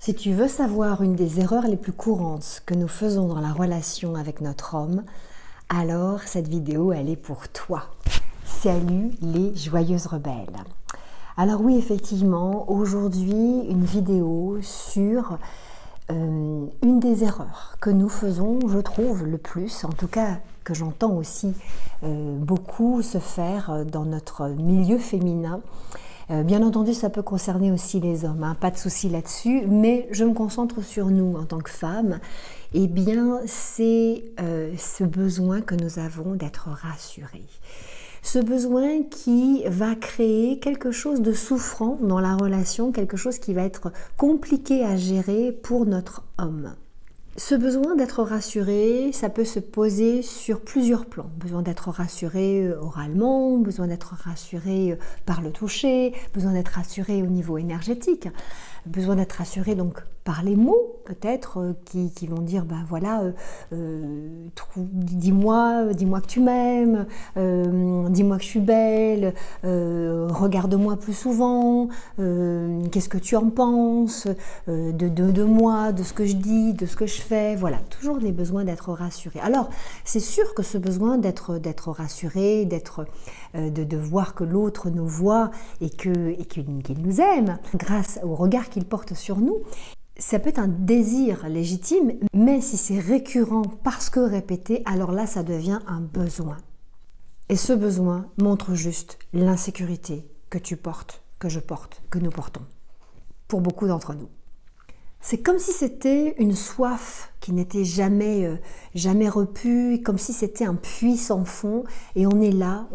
Si tu veux savoir une des erreurs les plus courantes que nous faisons dans la relation avec notre homme, alors cette vidéo, elle est pour toi. Salut les joyeuses rebelles. Alors oui, effectivement, aujourd'hui, une vidéo sur une des erreurs que nous faisons, je trouve, le plus, en tout cas que j'entends aussi beaucoup se faire dans notre milieu féminin. Bien entendu, ça peut concerner aussi les hommes, hein, pas de souci là-dessus, mais je me concentre sur nous en tant que femmes. Eh bien, c'est ce besoin que nous avons d'être rassurés. Ce besoin qui va créer quelque chose de souffrant dans la relation, quelque chose qui va être compliqué à gérer pour notre homme. Ce besoin d'être rassuré, ça peut se poser sur plusieurs plans. Besoin d'être rassuré oralement, besoin d'être rassuré par le toucher, besoin d'être rassuré au niveau énergétique, besoin d'être rassuré donc par les mots peut-être qui vont dire ben voilà, dis-moi que tu m'aimes, dis-moi que je suis belle, regarde-moi plus souvent, qu'est-ce que tu en penses de moi, de ce que je dis, de ce que je fais, voilà, toujours des besoins d'être rassuré. Alors, c'est sûr que ce besoin d'être rassuré, de voir que l'autre nous voit et qu'il nous aime grâce au regard qu'il porte sur nous, ça peut être un désir légitime, mais si c'est récurrent parce que répété, alors là, ça devient un besoin. Et ce besoin montre juste l'insécurité que tu portes, que je porte, que nous portons, pour beaucoup d'entre nous. C'est comme si c'était une soif qui n'était jamais repue, comme si c'était un puits sans fond, et on est là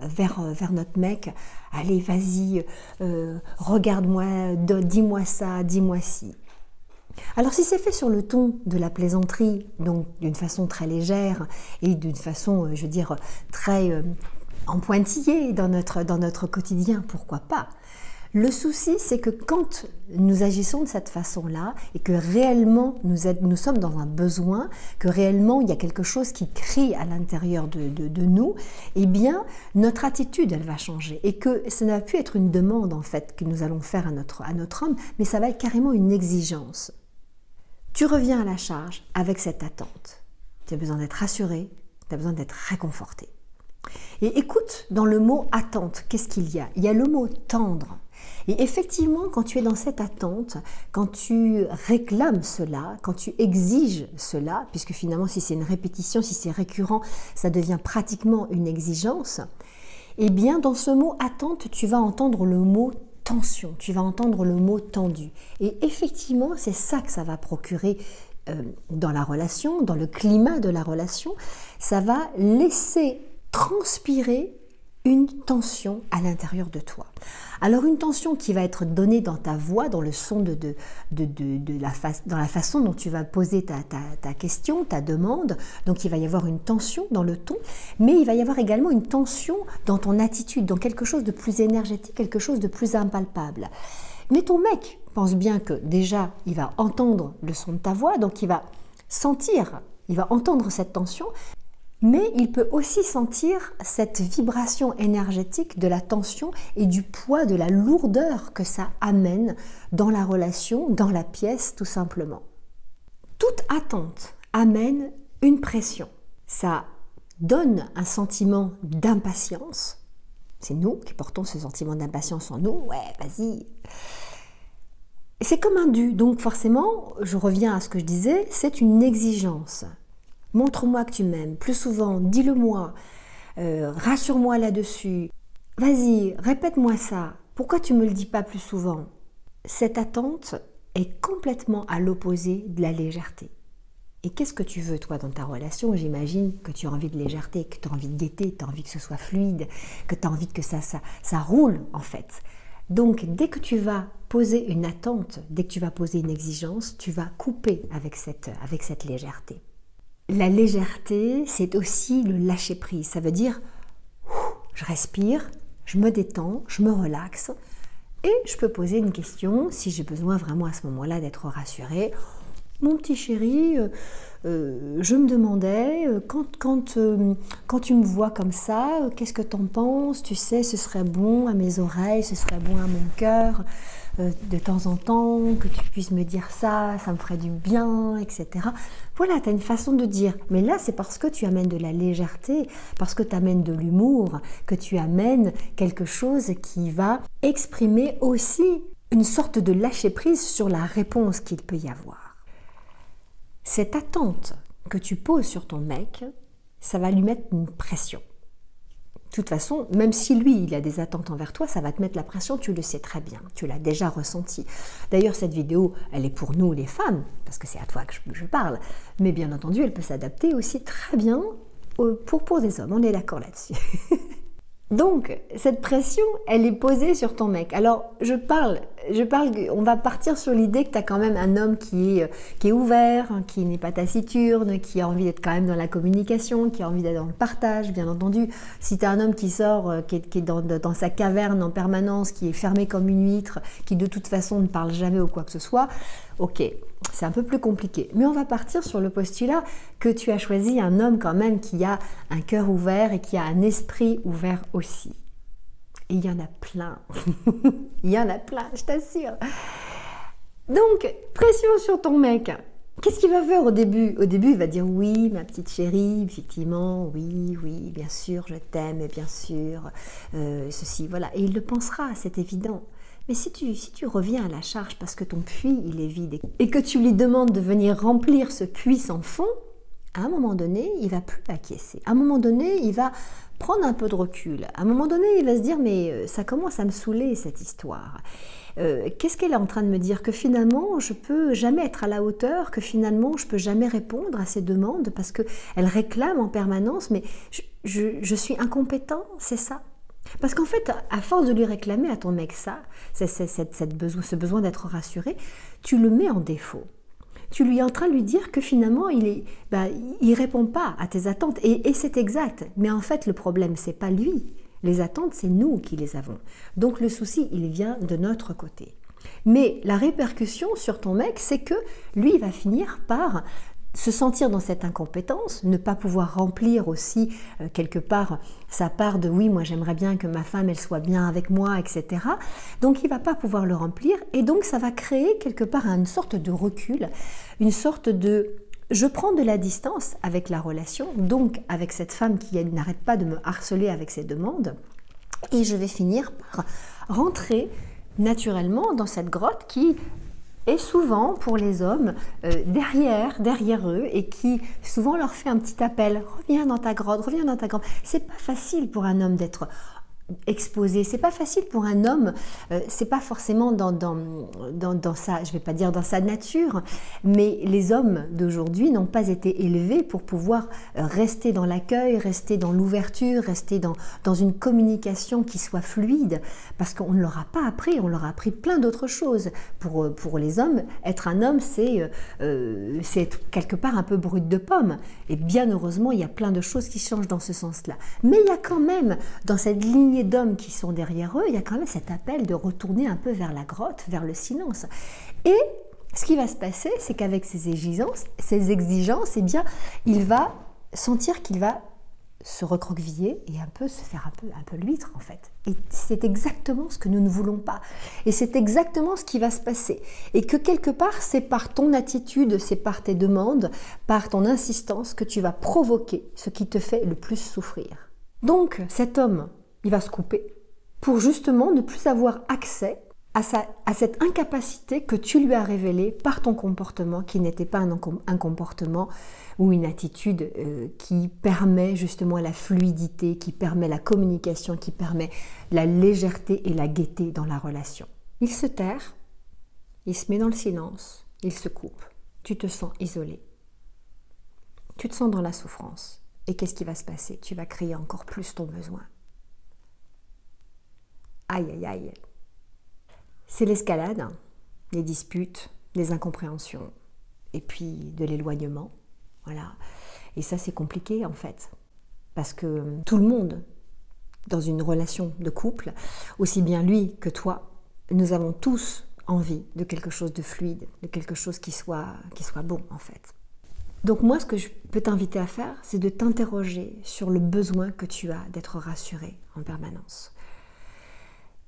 vers notre mec. Allez, vas-y, regarde-moi, dis-moi ça, dis-moi ci. Alors si c'est fait sur le ton de la plaisanterie, donc d'une façon très légère et d'une façon, je veux dire, très en pointillé dans notre quotidien, pourquoi pas? Le souci, c'est que quand nous agissons de cette façon-là et que réellement nous sommes dans un besoin, que réellement il y a quelque chose qui crie à l'intérieur de nous, eh bien notre attitude, elle va changer. Et que ça ne va plus être une demande en fait que nous allons faire à notre homme, mais ça va être carrément une exigence. Tu reviens à la charge avec cette attente. Tu as besoin d'être rassuré, tu as besoin d'être réconforté. Et écoute, dans le mot attente, qu'est-ce qu'il y a? Il y a le mot tendre. Et effectivement, quand tu es dans cette attente, quand tu réclames cela, quand tu exiges cela, puisque finalement si c'est une répétition, si c'est récurrent, ça devient pratiquement une exigence, eh bien dans ce mot attente, tu vas entendre le mot tension, tu vas entendre le mot tendu. Et effectivement, c'est ça que ça va procurer dans la relation, dans le climat de la relation, ça va laisser transpirer une tension à l'intérieur de toi. Alors une tension qui va être donnée dans ta voix, dans le son dans la façon dont tu vas poser ta question, ta demande. Donc il va y avoir une tension dans le ton, mais il va y avoir également une tension dans ton attitude, dans quelque chose de plus énergétique, quelque chose de plus impalpable. Mais ton mec pense bien que déjà il va entendre le son de ta voix, donc il va sentir, il va entendre cette tension, mais il peut aussi sentir cette vibration énergétique de la tension et du poids, de la lourdeur que ça amène dans la relation, dans la pièce tout simplement. Toute attente amène une pression. Ça donne un sentiment d'impatience. C'est nous qui portons ce sentiment d'impatience en nous. Ouais, vas-y. C'est comme un dû. Donc forcément, je reviens à ce que je disais, c'est une exigence. Montre-moi que tu m'aimes, plus souvent, dis-le-moi, rassure-moi là-dessus, vas-y, répète-moi ça, pourquoi tu ne me le dis pas plus souvent? Cette attente est complètement à l'opposé de la légèreté. Et qu'est-ce que tu veux toi dans ta relation? J'imagine que tu as envie de légèreté, que tu as envie de gaieté, tu as envie que ce soit fluide, que tu as envie que ça roule en fait. Donc dès que tu vas poser une attente, dès que tu vas poser une exigence, tu vas couper avec cette légèreté. La légèreté, c'est aussi le lâcher-prise. Ça veut dire, je respire, je me détends, je me relaxe et je peux poser une question si j'ai besoin vraiment à ce moment-là d'être rassurée. Mon petit chéri, je me demandais, quand tu me vois comme ça, qu'est-ce que tu en penses? Tu sais, ce serait bon à mes oreilles, ce serait bon à mon cœur. de temps en temps, que tu puisses me dire ça me ferait du bien, etc. Voilà, tu as une façon de dire. Mais là, c'est parce que tu amènes de la légèreté, parce que tu amènes de l'humour, que tu amènes quelque chose qui va exprimer aussi une sorte de lâcher-prise sur la réponse qu'il peut y avoir. Cette attente que tu poses sur ton mec, ça va lui mettre une pression. De toute façon, même si lui, il a des attentes envers toi, ça va te mettre la pression, tu le sais très bien, tu l'as déjà ressenti. D'ailleurs, cette vidéo, elle est pour nous les femmes, parce que c'est à toi que je parle, mais bien entendu, elle peut s'adapter aussi très bien pour des hommes, on est d'accord là-dessus. Donc, cette pression, elle est posée sur ton mec. Alors, on va partir sur l'idée que tu as quand même un homme qui est ouvert, qui n'est pas taciturne, qui a envie d'être quand même dans la communication, qui a envie d'être dans le partage, bien entendu. Si tu as un homme qui sort, qui est dans sa caverne en permanence, qui est fermé comme une huître, qui de toute façon ne parle jamais ou quoi que ce soit, ok, c'est un peu plus compliqué. Mais on va partir sur le postulat que tu as choisi un homme quand même qui a un cœur ouvert et qui a un esprit ouvert aussi. Et il y en a plein. Il y en a plein, je t'assure. Donc, pression sur ton mec. Qu'est-ce qu'il va faire au début? Au début, il va dire oui, ma petite chérie, effectivement, oui, bien sûr, je t'aime, bien sûr, ceci, voilà. Et il le pensera, c'est évident. Mais si tu reviens à la charge parce que ton puits, il est vide et que tu lui demandes de venir remplir ce puits sans fond, à un moment donné, il va plus acquiescer. À un moment donné, il va prendre un peu de recul. À un moment donné, il va se dire, mais ça commence à me saouler, cette histoire. Qu'est-ce qu'elle est en train de me dire? Que finalement, je peux jamais être à la hauteur, que finalement, je peux jamais répondre à ses demandes parce qu'elle réclame en permanence, mais je suis incompétent, c'est ça? Parce qu'en fait, à force de lui réclamer à ton mec ça, ce besoin d'être rassuré, tu le mets en défaut. Tu lui es en train de lui dire que finalement, il répond pas à tes attentes. Et c'est exact. Mais en fait, le problème, c'est pas lui. Les attentes, c'est nous qui les avons. Donc le souci, il vient de notre côté. Mais la répercussion sur ton mec, c'est que lui, il va finir par se sentir dans cette incompétence, ne pas pouvoir remplir aussi quelque part sa part de oui, moi j'aimerais bien que ma femme elle soit bien avec moi, etc. Donc il va pas pouvoir le remplir et donc ça va créer quelque part une sorte de recul, une sorte de je prends de la distance avec la relation, donc avec cette femme qui n'arrête pas de me harceler avec ses demandes et je vais finir par rentrer naturellement dans cette grotte qui et souvent pour les hommes derrière eux et qui souvent leur fait un petit appel, reviens dans ta grotte, reviens dans ta grotte. C'est pas facile pour un homme d'être exposé, c'est pas facile pour un homme, c'est pas forcément dans sa, je vais pas dire dans sa nature, mais les hommes d'aujourd'hui n'ont pas été élevés pour pouvoir rester dans l'accueil, rester dans l'ouverture, rester dans une communication qui soit fluide, parce qu'on ne leur a pas appris, on leur a appris plein d'autres choses. Pour les hommes, être un homme, c'est être quelque part un peu brut de pomme, et bien heureusement, il y a plein de choses qui changent dans ce sens-là. Mais il y a quand même, dans cette ligne d'hommes qui sont derrière eux, il y a quand même cet appel de retourner un peu vers la grotte, vers le silence. Et ce qui va se passer, c'est qu'avec ces exigences, eh bien, il va sentir qu'il va se recroqueviller et un peu se faire un peu l'huître en fait. Et c'est exactement ce que nous ne voulons pas. Et c'est exactement ce qui va se passer. Et que quelque part, c'est par ton attitude, c'est par tes demandes, par ton insistance que tu vas provoquer ce qui te fait le plus souffrir. Donc cet homme, il va se couper pour justement ne plus avoir accès à cette incapacité que tu lui as révélée par ton comportement qui n'était pas un comportement ou une attitude qui permet justement la fluidité, qui permet la communication, qui permet la légèreté et la gaieté dans la relation. Il se terre, il se met dans le silence, il se coupe. Tu te sens isolé. Tu te sens dans la souffrance. Et qu'est-ce qui va se passer? Tu vas crier encore plus ton besoin. Aïe, aïe, aïe. C'est l'escalade, les disputes, les incompréhensions, et puis de l'éloignement. Voilà. Et ça, c'est compliqué en fait. Parce que tout le monde, dans une relation de couple, aussi bien lui que toi, nous avons tous envie de quelque chose de fluide, de quelque chose qui soit bon en fait. Donc moi, ce que je peux t'inviter à faire, c'est de t'interroger sur le besoin que tu as d'être rassuré en permanence.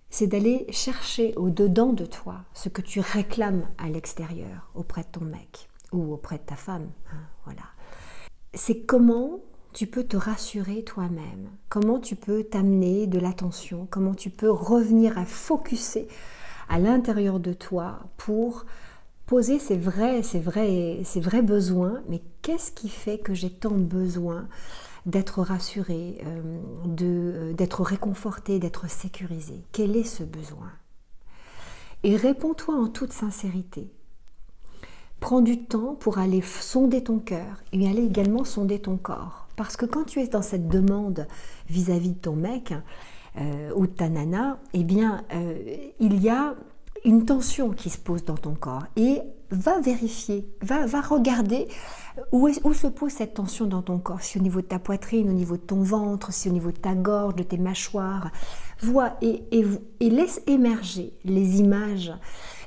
c'est d'aller chercher au-dedans de toi ce que tu réclames à l'extérieur, auprès de ton mec ou auprès de ta femme. Hein, voilà. C'est comment tu peux te rassurer toi-même, comment tu peux t'amener de l'attention, comment tu peux revenir à focuser à l'intérieur de toi pour poser ces vrais besoins. Mais qu'est-ce qui fait que j'ai tant besoin d'être rassurée, d'être réconfortée, d'être sécurisée? Quel est ce besoin? Et réponds-toi en toute sincérité. Prends du temps pour aller sonder ton cœur et aller également sonder ton corps. Parce que quand tu es dans cette demande vis-à-vis de ton mec ou de ta nana, eh bien, il y a une tension qui se pose dans ton corps. Et va vérifier, va regarder où se pose cette tension dans ton corps. Si au niveau de ta poitrine, au niveau de ton ventre, si au niveau de ta gorge, de tes mâchoires. Vois et laisse émerger les images,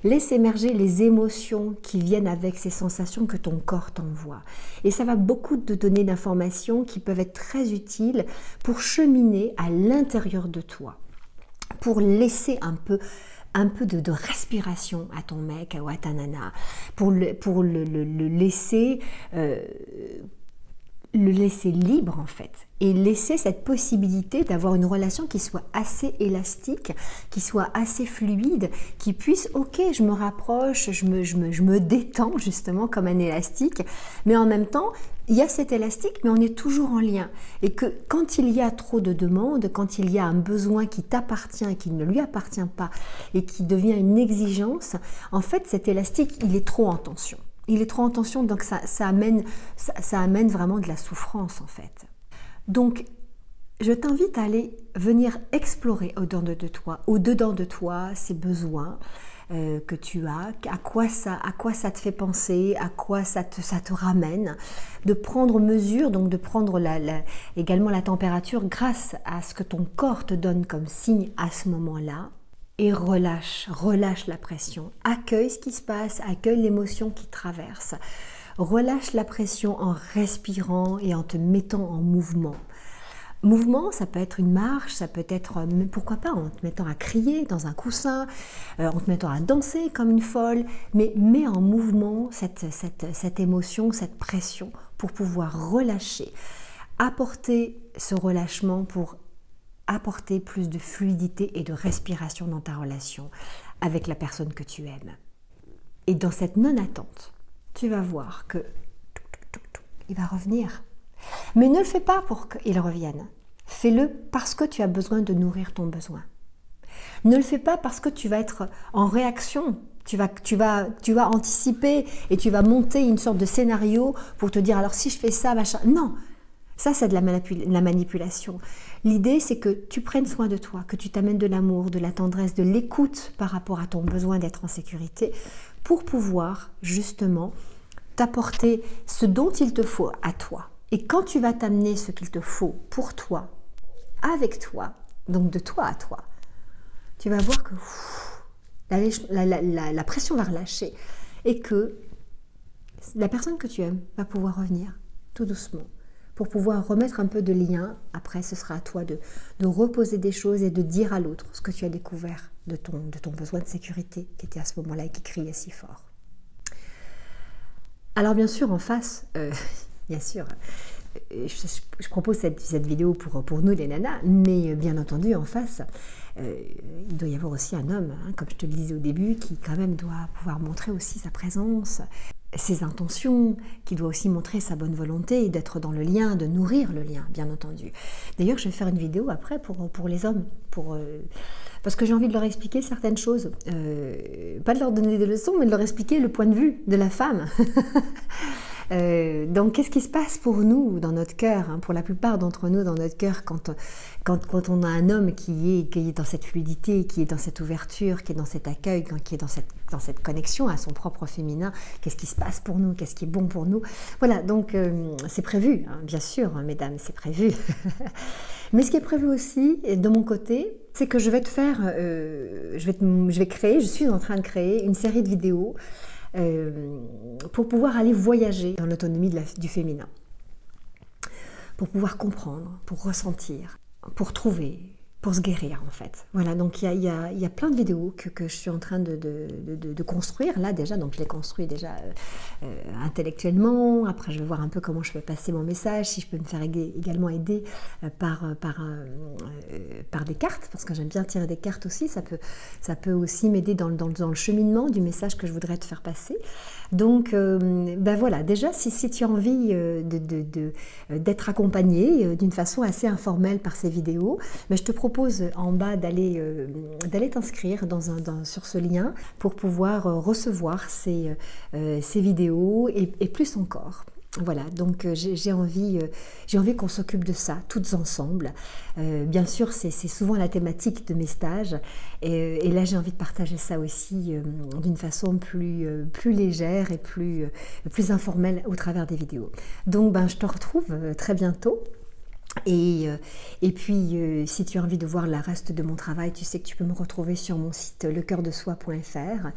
laisse émerger les émotions qui viennent avec ces sensations que ton corps t'envoie. Et ça va beaucoup te donner d'informations qui peuvent être très utiles pour cheminer à l'intérieur de toi, pour laisser un peu de respiration à ton mec ou à ta nana, pour le laisser libre en fait, et laisser cette possibilité d'avoir une relation qui soit assez élastique, qui soit assez fluide, qui puisse, ok, je me rapproche, je me détends justement comme un élastique, mais en même temps, il y a cet élastique, mais on est toujours en lien. Et que quand il y a trop de demandes, quand il y a un besoin qui t'appartient et qui ne lui appartient pas, et qui devient une exigence, en fait, cet élastique, il est trop en tension. Il est trop en tension, donc ça amène vraiment de la souffrance en fait. Donc, je t'invite à aller venir explorer au-dedans de toi, ces besoins que tu as, à quoi ça te fait penser, à quoi ça te ramène, de prendre mesure, donc de prendre également la température grâce à ce que ton corps te donne comme signe à ce moment-là. Et relâche la pression. Accueille ce qui se passe, accueille l'émotion qui traverse. Relâche la pression en respirant et en te mettant en mouvement. Mouvement, ça peut être une marche, ça peut être, pourquoi pas, en te mettant à crier dans un coussin, en te mettant à danser comme une folle, mais mets en mouvement cette émotion, cette pression pour pouvoir relâcher. Apporter ce relâchement pour apporter plus de fluidité et de respiration dans ta relation avec la personne que tu aimes. Et dans cette non-attente, tu vas voir que il va revenir. Mais ne le fais pas pour qu'il revienne. Fais-le parce que tu as besoin de nourrir ton besoin. Ne le fais pas parce que tu vas être en réaction. Tu vas anticiper et tu vas monter une sorte de scénario pour te dire alors si je fais ça, machin. Non, ça c'est de la manipulation. L'idée, c'est que tu prennes soin de toi, que tu t'amènes de l'amour, de la tendresse, de l'écoute par rapport à ton besoin d'être en sécurité pour pouvoir justement t'apporter ce dont il te faut à toi. Et quand tu vas t'amener ce qu'il te faut pour toi, avec toi, donc de toi à toi, tu vas voir que la pression va relâcher et que la personne que tu aimes va pouvoir revenir tout doucement. Pour pouvoir remettre un peu de lien, après ce sera à toi de reposer des choses et de dire à l'autre ce que tu as découvert de ton besoin de sécurité qui était à ce moment-là et qui criait si fort. Alors bien sûr en face, bien sûr, je propose cette vidéo pour nous les nanas, mais bien entendu en face, il doit y avoir aussi un homme, hein, comme je te le disais au début, qui quand même doit pouvoir montrer aussi sa présence, ses intentions, qui doit aussi montrer sa bonne volonté d'être dans le lien, de nourrir le lien, bien entendu. D'ailleurs, je vais faire une vidéo après pour les hommes, parce que j'ai envie de leur expliquer certaines choses. Pas de leur donner des leçons, mais de leur expliquer le point de vue de la femme. Donc, qu'est-ce qui se passe pour nous dans notre cœur, hein, pour la plupart d'entre nous dans notre cœur, quand on a un homme qui est dans cette fluidité, qui est dans cette ouverture, qui est dans cet accueil, qui est dans cette connexion à son propre féminin, qu'est-ce qui se passe pour nous, qu'est-ce qui est bon pour nous. Voilà, donc c'est prévu, hein, bien sûr, hein, mesdames, c'est prévu. Mais ce qui est prévu aussi, de mon côté, c'est que je suis en train de créer une série de vidéos pour pouvoir aller voyager dans l'autonomie du féminin, pour pouvoir comprendre, pour ressentir, pour trouver pour se guérir en fait. Voilà, donc il y a plein de vidéos que je suis en train de construire là déjà, donc je les construis déjà intellectuellement, après je vais voir un peu comment je vais passer mon message, si je peux me faire également aider par des cartes, parce que j'aime bien tirer des cartes aussi, ça peut aussi m'aider dans le cheminement du message que je voudrais te faire passer. Donc ben voilà, déjà si tu as envie d'être accompagné d'une façon assez informelle par ces vidéos, ben, je te propose en bas d'aller t'inscrire sur ce lien pour pouvoir recevoir ces vidéos et plus encore. Voilà, donc j'ai envie qu'on s'occupe de ça, toutes ensemble. Bien sûr, c'est souvent la thématique de mes stages. Et là, j'ai envie de partager ça aussi d'une façon plus légère et plus informelle au travers des vidéos. Donc, ben, je te retrouve très bientôt. Et puis, si tu as envie de voir le reste de mon travail, tu sais que tu peux me retrouver sur mon site lecoeurdesoi.fr.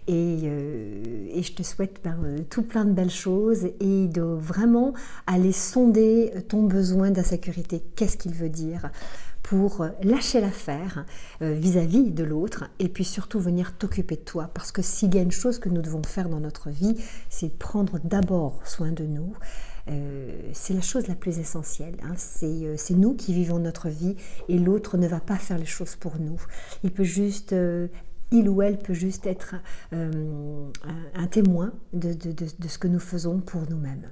Et je te souhaite tout plein de belles choses et de vraiment aller sonder ton besoin d'insécurité. Qu'est-ce qu'il veut dire pour lâcher l'affaire vis-à-vis de l'autre et puis surtout venir t'occuper de toi. Parce que s'il y a une chose que nous devons faire dans notre vie, c'est prendre d'abord soin de nous. C'est la chose la plus essentielle, hein. C'est nous qui vivons notre vie et l'autre ne va pas faire les choses pour nous. Il ou elle peut juste être un témoin de ce que nous faisons pour nous-mêmes.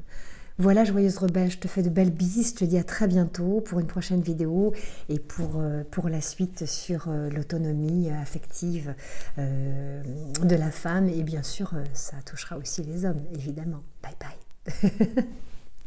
Voilà, joyeuse rebelle, je te fais de belles bises, je te dis à très bientôt pour une prochaine vidéo et pour la suite sur l'autonomie affective de la femme et bien sûr ça touchera aussi les hommes, évidemment. Bye bye.